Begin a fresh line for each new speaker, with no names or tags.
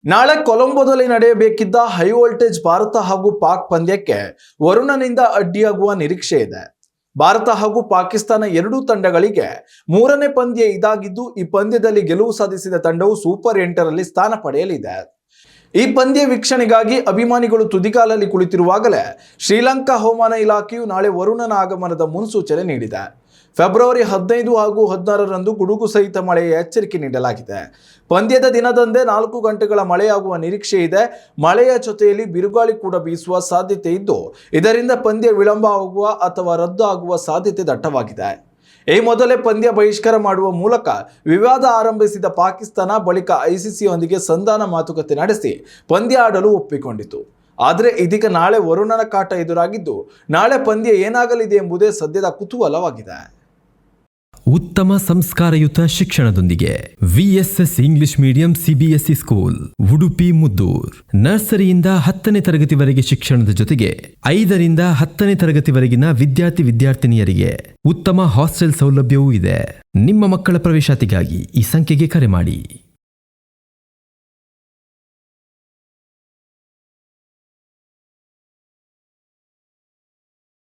ನಾಳೆ ಕೊಲಂಬೋದಲ್ಲಿ ನಡೆಯಬೇಕಿದ್ದ high voltage Bharat ಹಾಗೂ ಪಾಕ್ ಪಂದ್ಯಕ್ಕೆ ವರುಣನಿಂದ ಅಡ್ಡಿಯಾಗುವ ನಿರೀಕ್ಷೆ ಇದೆ. ಭಾರತ ಹಾಗೂ ಪಾಕಿಸ್ತಾನ ಎರಡೂ ತಂಡಗಳಿಗೆ ಮೂರನೇ ಪಂದ್ಯ ಇದಾಗಿದ್ದು, ಈ ಪಂದ್ಯದಲ್ಲಿ ಗೆಲುವು ಸಾಧಿಸಿದ ತಂಡವು ಸೂಪರ್ 8ರಲ್ಲಿ ಸ್ಥಾನ ಪಡೆಯಲಿದೆ. ಈ ಪಂದ್ಯ ವೀಕ್ಷಣೆಗಾಗಿ ಅಭಿಮಾನಿಗಳು ತುದಿಗಾಲಲ್ಲಿ ಕುಳಿತಿರುವಾಗಲೇ ಶ್ರೀಲಂಕಾ ಹವಾಮಾನ ಇಲಾಖೆಯು ನಾಳೆ ವರುಣನ ಆಗಮನದ ಮುನ್ಸೂಚನೆ ನೀಡಿದೆ. ಫೆಬ್ರವರಿ 15 ಹಾಗೂ 16ರಂದು ಗುಡುಗು ಸಹಿತ ಮಳೆಯ ಎಚ್ಚರಿಕೆ ನೀಡಲಾಗಿದೆ. ಪಂದ್ಯದ ದಿನದಂದೇ 4 ಗಂಟೆಗಳ ಮಳೆಯಾಗುವ ನಿರೀಕ್ಷೆ ಇದೆ. ಮಳೆಯ ಜೊತೆಯಲ್ಲಿ ಬಿರುಗಾಳಿ ಕೂಡ ಬೀಸುವ ಸಾಧ್ಯತೆ ಇದ್ದು, ಇದರಿಂದ ಪಂದ್ಯ ವಿಳಂಬ ಆಗುವ ಅಥವಾ ರದ್ದು ಆಗುವ ಸಾಧ್ಯತೆ ದಟ್ಟವಾಗಿದೆ. ಈ ಮೊದಲೇ ಪಂದ್ಯ ಬಹಿಷ್ಕಾರ ಮಾಡುವ ಮೂಲಕ ವಿವಾದ ಆರಂಭಿಸಿದ ಪಾಕಿಸ್ತಾನ ಬಳಿಕ ಐಸಿಸಿಯೊಂದಿಗೆ ಸಂಧಾನ ಮಾತುಕತೆ ನಡೆಸಿ ಪಂದ್ಯ ಆಡಲು ಒಪ್ಪಿಕೊಂಡಿತು. ಆದರೆ ಇದೀಗ ನಾಳೆ ವರುಣನ ಕಾಟ ಎದುರಾಗಿದ್ದು, ನಾಳೆ ಪಂದ್ಯ ಏನಾಗಲಿದೆ ಎಂಬುದೇ ಸದ್ಯದ ಕುತೂಹಲವಾಗಿದೆ.
ಉತ್ತಮ ಸಂಸ್ಕಾರಯುತ ಶಿಕ್ಷಣದೊಂದಿಗೆ VSS English medium CBSE school Udupi Muddur. ನರ್ಸರಿಯಿಂದ 10ನೇ ತರಗತಿವರೆಗೆ ಶಿಕ್ಷಣದ ಜೊತೆಗೆ 5ರಿಂದ 10ನೇ ತರಗತಿವರೆಗಿನ ವಿದ್ಯಾರ್ಥಿನಿಯರಿಗೆ ಉತ್ತಮ ಹಾಸ್ಟೆಲ್ ಸೌಲಭ್ಯವೂ ಇದೆ. ನಿಮ್ಮ ಮಕ್ಕಳ ಪ್ರವೇಶಾತಿಗಾಗಿ ಈ ಸಂಖ್ಯೆಗೆ ಕರೆ ಮಾಡಿ.